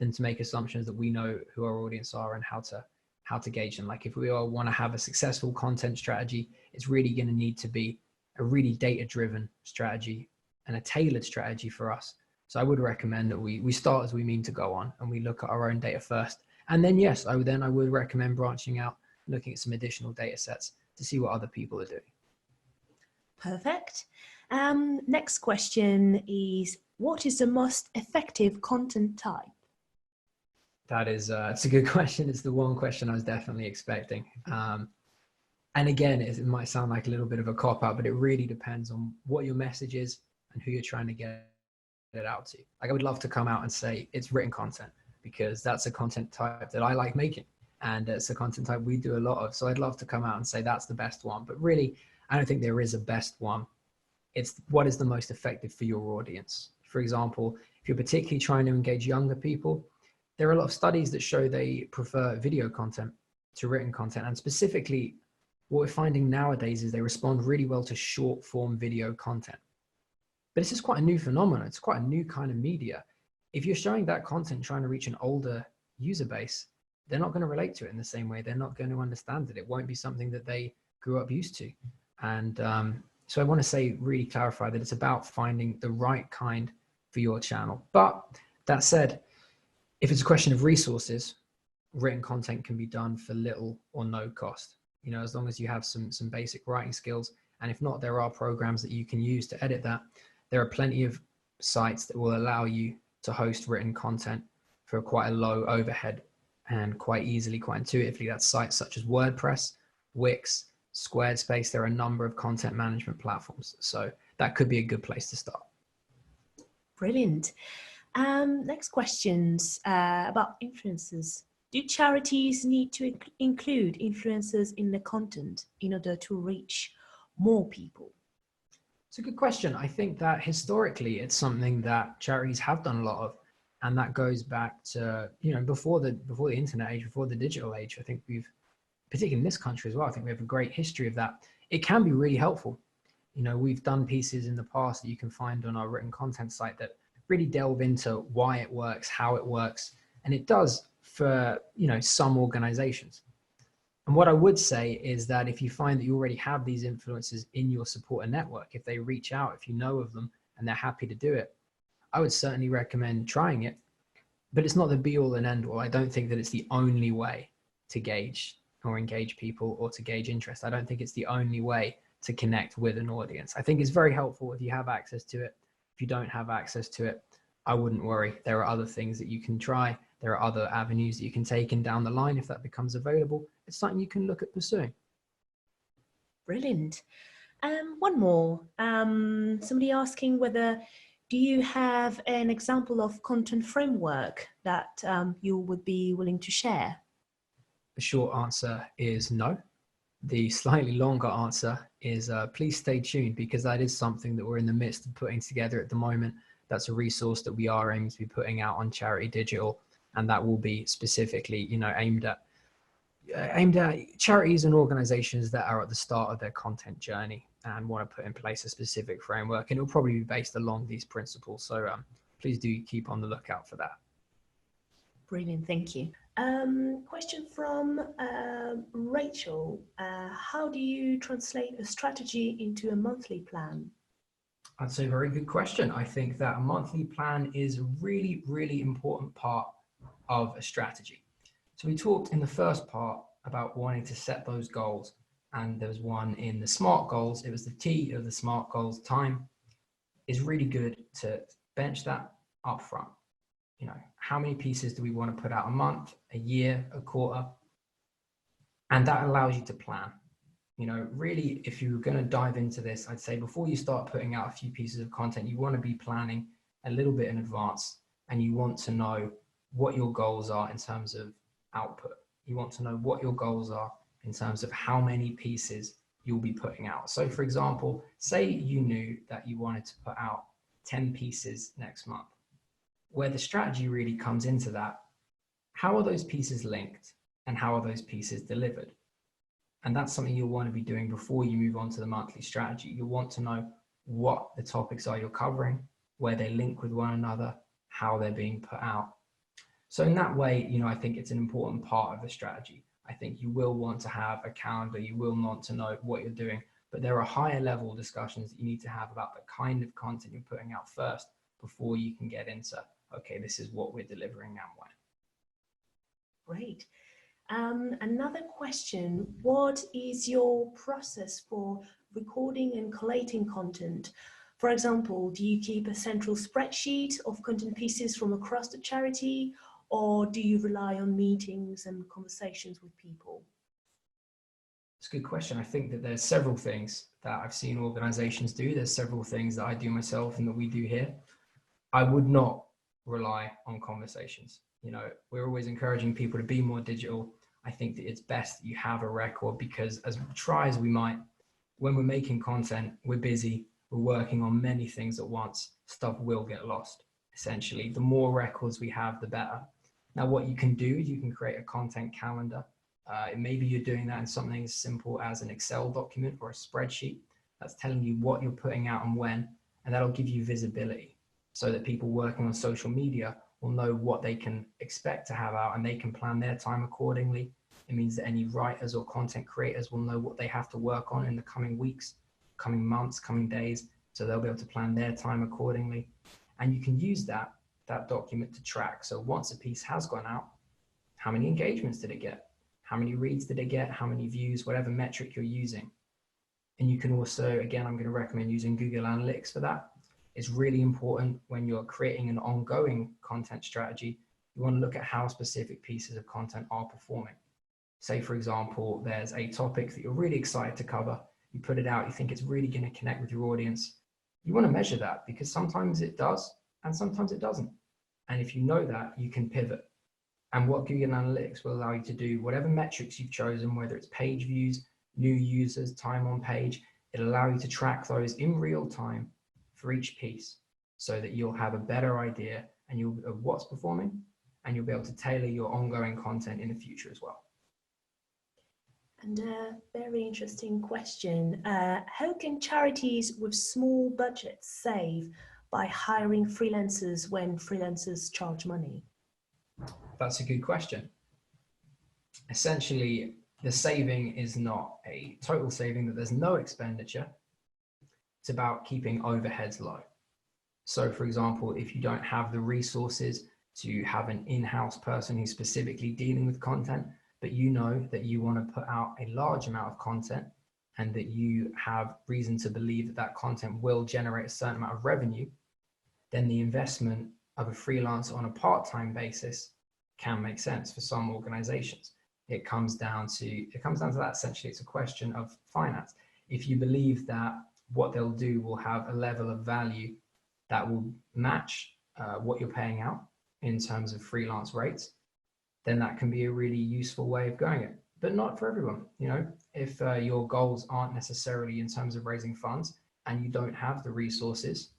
S2: than to make assumptions that we know who our audience are and how to gauge them. Like if we all want to have a successful content strategy, it's really going to need to be a really data-driven strategy and a tailored strategy for us. So I would recommend that we start as we mean to go on and we look at our own data first. And then, yes, I would recommend branching out, looking at some additional data sets to see what other people are doing.
S1: Perfect. Next question is, what is the most effective content type?
S2: That is, it's a good question. It's the one question I was definitely expecting. And again, it might sound like a little bit of a cop-out, but it really depends on what your message is and who you're trying to get it out to. Like I would love to come out and say it's written content because that's a content type that I like making. And it's a content type we do a lot of. So I'd love to come out and say that's the best one. But really, I don't think there is a best one. It's what is the most effective for your audience. For example, if you're particularly trying to engage younger people, there are a lot of studies that show they prefer video content to written content. And specifically, what we're finding nowadays is they respond really well to short form video content. But this is quite a new phenomenon. It's quite a new kind of media. If you're showing that content trying to reach an older user base, they're not going to relate to it in the same way. They're not going to understand it. It won't be something that they grew up used to. And so I want to say, really clarify that it's about finding the right kind for your channel. But that said, if it's a question of resources, written content can be done for little or no cost. You know, as long as you have some basic writing skills. And if not, there are programs that you can use to edit that. There are plenty of sites that will allow you to host written content for quite a low overhead and quite easily, quite intuitively. That's sites such as WordPress, Wix, Squarespace. There are a number of content management platforms. So that could be a good place to start.
S1: Brilliant. Next questions about influencers. Do charities need to include influencers in the content in order to reach more people?
S2: It's a good question. I think that historically it's something that charities have done a lot of, and that goes back to, you know, before the internet age, before the digital age. I think we've, particularly in this country as well, I think we have a great history of that. It can be really helpful. You know, we've done pieces in the past that you can find on our written content site that really delve into why it works, how it works, and it does for, you know, some organizations. And what I would say is that if you find that you already have these influencers in your supporter network, if they reach out, if you know of them and they're happy to do it, I would certainly recommend trying it. But it's not the be all and end all. I don't think that it's the only way to gauge or engage people or to gauge interest. I don't think it's the only way to connect with an audience. I think it's very helpful if you have access to it. If you don't have access to it, I wouldn't worry. There are other things that you can try. There are other avenues that you can take in down the line if that becomes available. It's something you can look at pursuing.
S1: Brilliant. One more. Somebody asking whether, do you have an example of content framework that you would be willing to share?
S2: The short answer is no. The slightly longer answer is please stay tuned, because that is something that we're in the midst of putting together at the moment. That's a resource that we are aiming to be putting out on Charity Digital, and that will be specifically, you know, aimed at charities and organizations that are at the start of their content journey and want to put in place a specific framework, and it'll probably be based along these principles. So please do keep on the lookout for that.
S1: Brilliant, thank you. Question from Rachel. How do you translate a strategy into a monthly plan?
S2: That's a very good question. I think that a monthly plan is a really, really important part of a strategy. So we talked in the first part about wanting to set those goals, and there was one in the SMART goals. It was the T of the SMART goals. Time is really good to bench that up front. You know, how many pieces do we want to put out a month, a year, a quarter? And that allows you to plan. You know, really, if you're going to dive into this, I'd say before you start putting out a few pieces of content, you want to be planning a little bit in advance, and you want to know what your goals are in terms of output. You want to know what your goals are in terms of how many pieces you'll be putting out. So for example, say you knew that you wanted to put out 10 pieces next month. Where the strategy really comes into that, how are those pieces linked and how are those pieces delivered? And that's something you'll want to be doing before you move on to the monthly strategy. You'll want to know what the topics are you're covering, where they link with one another, how they're being put out. So in that way, I think it's an important part of the strategy. I think you will want to have a calendar, you will want to know what you're doing, but there are higher level discussions that you need to have about the kind of content you're putting out first before you can get into, okay, this is what we're delivering and when.
S1: Great. Another question, what is your process for recording and collating content? For example, do you keep a central spreadsheet of content pieces from across the charity, or do you rely on meetings and conversations with people?
S2: It's a good question. I think that there's several things that I've seen organizations do. There's several things that I do myself and that we do here. I would not rely on conversations. We're always encouraging people to be more digital. I think that it's best that you have a record, because as try as we might, when we're making content, we're busy, we're working on many things at once, stuff will get lost. Essentially, the more records we have, the better. Now, what you can do is you can create a content calendar. Maybe you're doing that in something as simple as an Excel document or a spreadsheet that's telling you what you're putting out and when, and that'll give you visibility so that people working on social media will know what they can expect to have out and they can plan their time accordingly. It means that any writers or content creators will know what they have to work on in the coming weeks, coming months, coming days, so they'll be able to plan their time accordingly. And you can use that document to track. So once a piece has gone out, how many engagements did it get? How many reads did it get? How many views, whatever metric you're using. And you can also, again, I'm going to recommend using Google Analytics for that. It's really important when you're creating an ongoing content strategy. You want to look at how specific pieces of content are performing. Say, for example, there's a topic that you're really excited to cover. You put it out, you think it's really going to connect with your audience. You want to measure that, because sometimes it does and sometimes it doesn't. And if you know that, you can pivot. And what Google Analytics will allow you to do, whatever metrics you've chosen, whether it's page views, new users, time on page, it'll allow you to track those in real time for each piece, so that you'll have a better idea of what's performing, and you'll be able to tailor your ongoing content in the future as well.
S1: And a very interesting question. How can charities with small budgets save by hiring freelancers when freelancers charge money?
S2: That's a good question. Essentially, the saving is not a total saving, that there's no expenditure. It's about keeping overheads low. So for example, if you don't have the resources to have an in-house person who's specifically dealing with content, but you know that you want to put out a large amount of content and that you have reason to believe that that content will generate a certain amount of revenue, then the investment of a freelancer on a part-time basis can make sense for some organizations. It comes down to that. Essentially, it's a question of finance. If you believe that what they'll do will have a level of value that will match what you're paying out in terms of freelance rates, then that can be a really useful way of going it. But not for everyone. If your goals aren't necessarily in terms of raising funds and you don't have the resources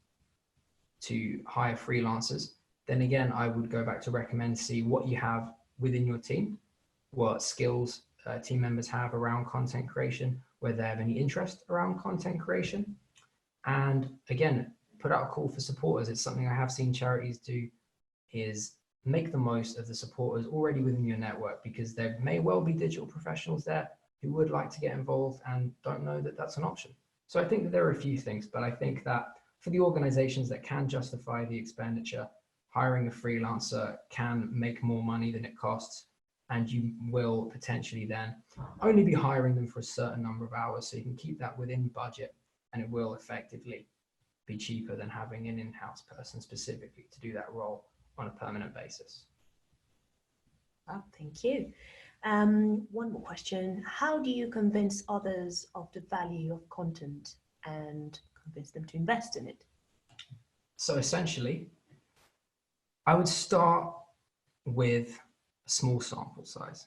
S2: to hire freelancers, then again, I would go back to recommend see what you have within your team, what skills team members have around content creation, whether they have any interest around content creation. And again, put out a call for supporters. It's something I have seen charities do, is make the most of the supporters already within your network, because there may well be digital professionals there who would like to get involved and don't know that that's an option. So I think that there are a few things, but I think that for the organizations that can justify the expenditure, hiring a freelancer can make more money than it costs, and you will potentially then only be hiring them for a certain number of hours, so you can keep that within budget, and it will effectively be cheaper than having an in-house person specifically to do that role on a permanent basis.
S1: Oh, thank you. One more question. How do you convince others of the value of content and convince them to invest in it?
S2: So essentially, I would start with a small sample size.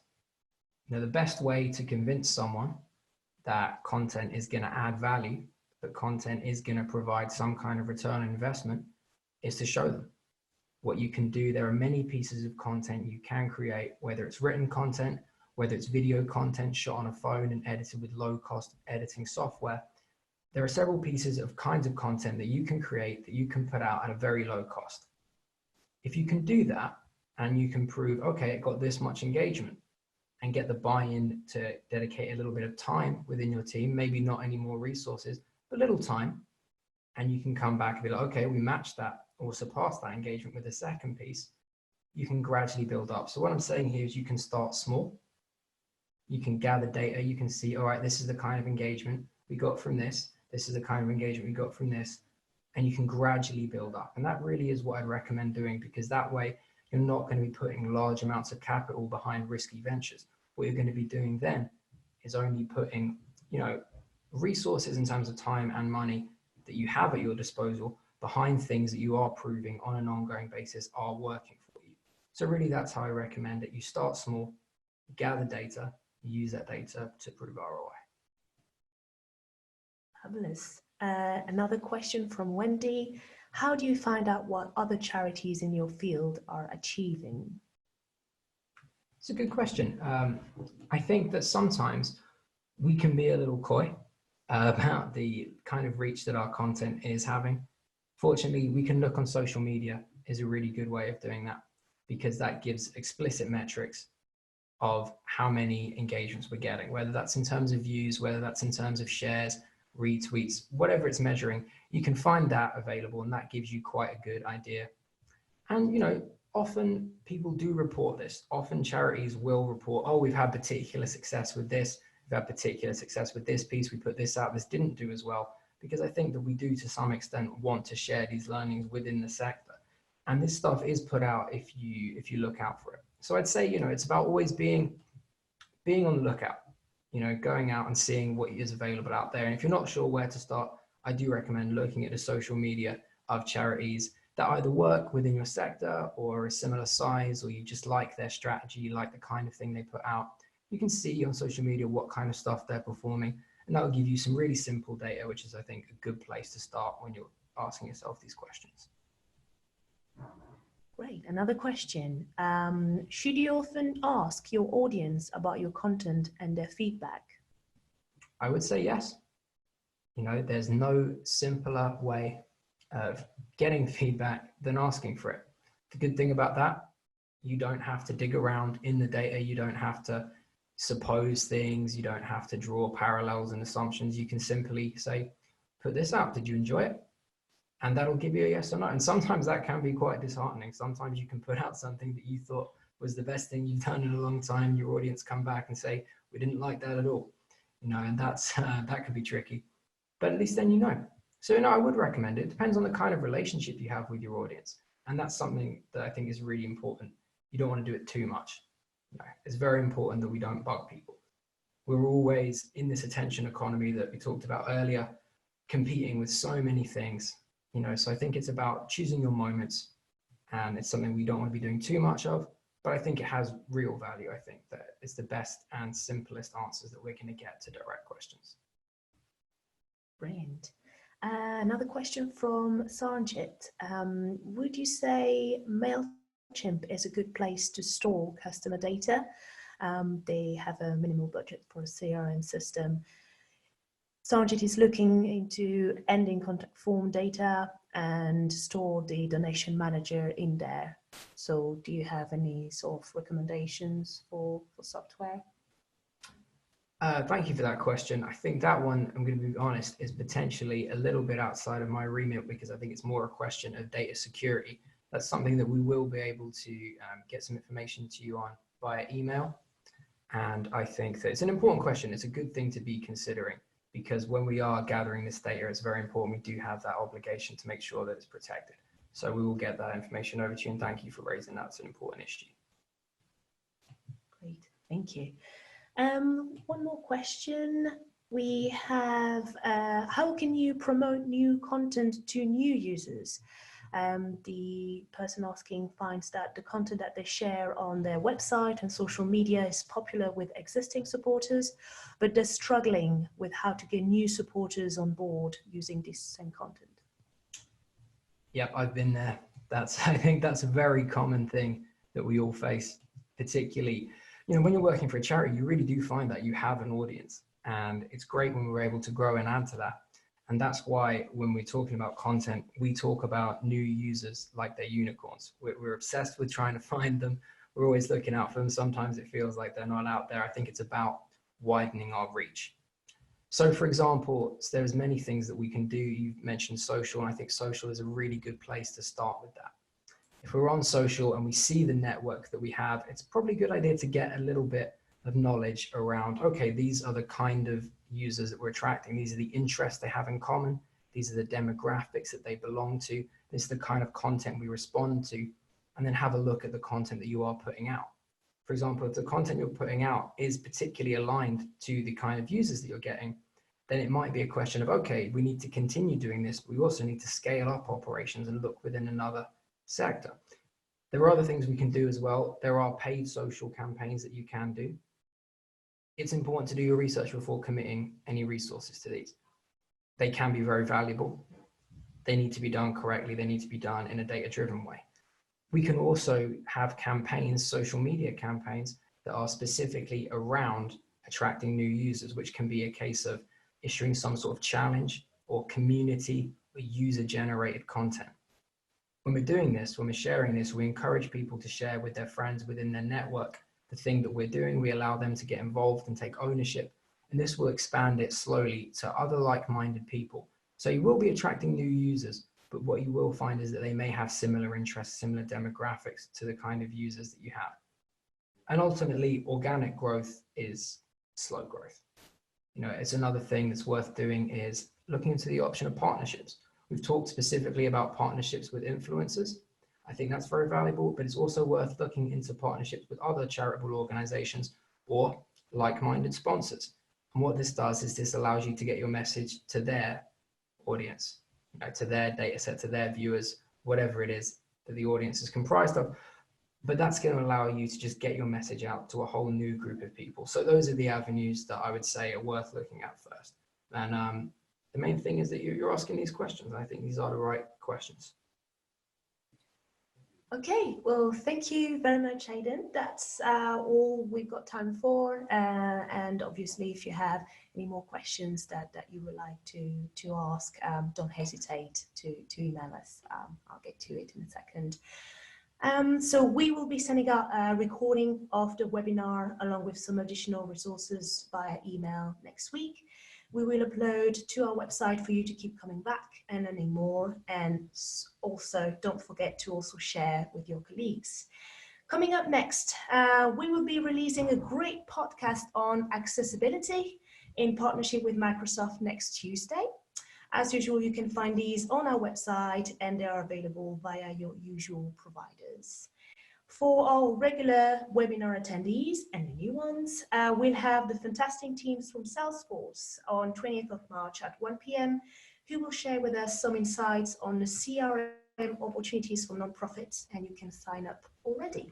S2: The best way to convince someone that content is going to add value, that content is going to provide some kind of return on investment, is to show them what you can do. There are many pieces of content you can create, whether it's written content, whether it's video content shot on a phone and edited with low cost editing software. there are several pieces of kinds of content that you can create that you can put out at a very low cost. If you can do that and you can prove, okay, it got this much engagement, and get the buy-in to dedicate a little bit of time within your team, maybe not any more resources, but little time, and you can come back and be like, okay, we matched that or surpassed that engagement with the second piece, you can gradually build up. So what I'm saying here is you can start small, you can gather data, you can see, all right, this is the kind of engagement we got from this is the kind of engagement we got from this, and you can gradually build up. And that really is what I'd recommend doing, because that way you're not going to be putting large amounts of capital behind risky ventures. What you're going to be doing then is only putting, resources in terms of time and money that you have at your disposal behind things that you are proving on an ongoing basis are working for you. So really, that's how I recommend it. You start small, gather data, use that data to prove ROI.
S1: Fabulous. Another question from Wendy. How do you find out what other charities in your field are achieving?
S2: It's a good question. I think that sometimes we can be a little coy about the kind of reach that our content is having. Fortunately, we can look on social media is a really good way of doing that, because that gives explicit metrics of how many engagements we're getting, whether that's in terms of views, whether that's in terms of shares, retweets, whatever it's measuring, you can find that available, and that gives you quite a good idea. And, often people do report this. Often charities will report, oh, we've had particular success with this, we've had particular success with this piece, we put this out, this didn't do as well, because I think that we do to some extent want to share these learnings within the sector. And this stuff is put out if you look out for it. So I'd say, it's about always being on the lookout, going out and seeing what is available out there. And if you're not sure where to start, I do recommend looking at the social media of charities that either work within your sector or a similar size, or you just like their strategy, you like the kind of thing they put out. You can see on social media what kind of stuff they're performing, and that will give you some really simple data, which is, I think, a good place to start when you're asking yourself these questions.
S1: Great. Another question. Should you often ask your audience about your content and their feedback?
S2: I would say yes. There's no simpler way of getting feedback than asking for it. The good thing about that, you don't have to dig around in the data. You don't have to suppose things. You don't have to draw parallels and assumptions. You can simply say, put this out. Did you enjoy it? And that'll give you a yes or no. And sometimes that can be quite disheartening. Sometimes you can put out something that you thought was the best thing you've done in a long time. Your audience come back and say, we didn't like that at all. And that's that could be tricky. But at least then you know. So I would recommend it. It depends on the kind of relationship you have with your audience. And that's something that I think is really important. You don't want to do it too much. It's very important that we don't bug people. We're always in this attention economy that we talked about earlier, competing with so many things. So I think it's about choosing your moments, and it's something we don't want to be doing too much of, but I think it has real value. I think that it's the best and simplest answers that we're going to get to direct questions.
S1: Brilliant. Another question from Sanjit. Would you say Mailchimp is a good place to store customer data? They have a minimal budget for a CRM system. Sanjit is looking into ending contact form data and store the donation manager in there. So do you have any sort of recommendations for software?
S2: Thank you for that question. I think that one, I'm going to be honest, is potentially a little bit outside of my remit, because I think it's more a question of data security. That's something that we will be able to get some information to you on via email. And I think that it's an important question. It's a good thing to be considering, because when we are gathering this data, it's very important we do have that obligation to make sure that it's protected. So we will get that information over to you, and thank you for raising that. It's an important issue.
S1: Great, thank you. One more question. We have, how can you promote new content to new users? The person asking finds that the content that they share on their website and social media is popular with existing supporters, but they're struggling with how to get new supporters on board using this same content.
S2: Yep, I've been there. I think that's a very common thing that we all face, particularly, when you're working for a charity, you really do find that you have an audience, and it's great when we're able to grow and add to that. And that's why when we're talking about content, we talk about new users like they're unicorns. We're obsessed with trying to find them. We're always looking out for them. Sometimes it feels like they're not out there. I think it's about widening our reach. So for example, there's many things that we can do. You've mentioned social, and I think social is a really good place to start with that. If we're on social and we see the network that we have, it's probably a good idea to get a little bit of knowledge around, okay, these are the kind of users that we're attracting. These are the interests they have in common. These are the demographics that they belong to. This is the kind of content we respond to. And then have a look at the content that you are putting out. For example, if the content you're putting out is particularly aligned to the kind of users that you're getting, then it might be a question of, okay, we need to continue doing this, but we also need to scale up operations and look within another sector. There are other things we can do as well. There are paid social campaigns that you can do. It's important to do your research before committing any resources to these. They can be very valuable. They need to be done correctly. They need to be done in a data-driven way. We can also have campaigns, social media campaigns, that are specifically around attracting new users, which can be a case of issuing some sort of challenge or community or user-generated content. When we're doing this, when we're sharing this, we encourage people to share with their friends within their network the thing that we're doing. We allow them to get involved and take ownership, and this will expand it slowly to other like-minded people. So you will be attracting new users, but what you will find is that they may have similar interests, similar demographics to the kind of users that you have. And ultimately, organic growth is slow growth. You know, it's another thing that's worth doing is looking into the option of partnerships. We've talked specifically about partnerships with influencers. I think that's very valuable, but it's also worth looking into partnerships with other charitable organizations or like-minded sponsors. And what this does is this allows you to get your message to their audience, you know, to their data set, to their viewers, whatever it is that the audience is comprised of. But that's going to allow you to just get your message out to a whole new group of people. So those are the avenues that I would say are worth looking at first. And the main thing is that you're asking these questions. I think these are the right questions.
S1: Okay, well, thank you very much, Aidan. That's all we've got time for. And obviously, if you have any more questions that you would like to ask, don't hesitate to email us. I'll get to it in a second. So we will be sending out a recording of the webinar along with some additional resources via email next week. We will upload to our website for you to keep coming back and any more. And also don't forget to also share with your colleagues. Coming up next, we will be releasing a great podcast on accessibility in partnership with Microsoft next Tuesday. As usual, you can find these on our website and they are available via your usual providers. For our regular webinar attendees and the new ones, we'll have the fantastic teams from Salesforce on 20th of March at 1 p.m. who will share with us some insights on the CRM opportunities for nonprofits, and you can sign up already.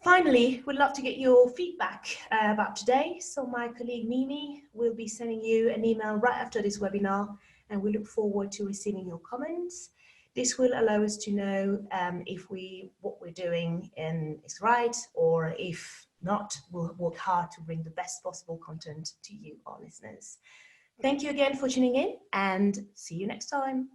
S1: Finally, we'd love to get your feedback about today. So my colleague Mimi will be sending you an email right after this webinar, and we look forward to receiving your comments. This will allow us to know if what we're doing is right, or if not, we'll work hard to bring the best possible content to you, our listeners. Thank you again for tuning in, and see you next time.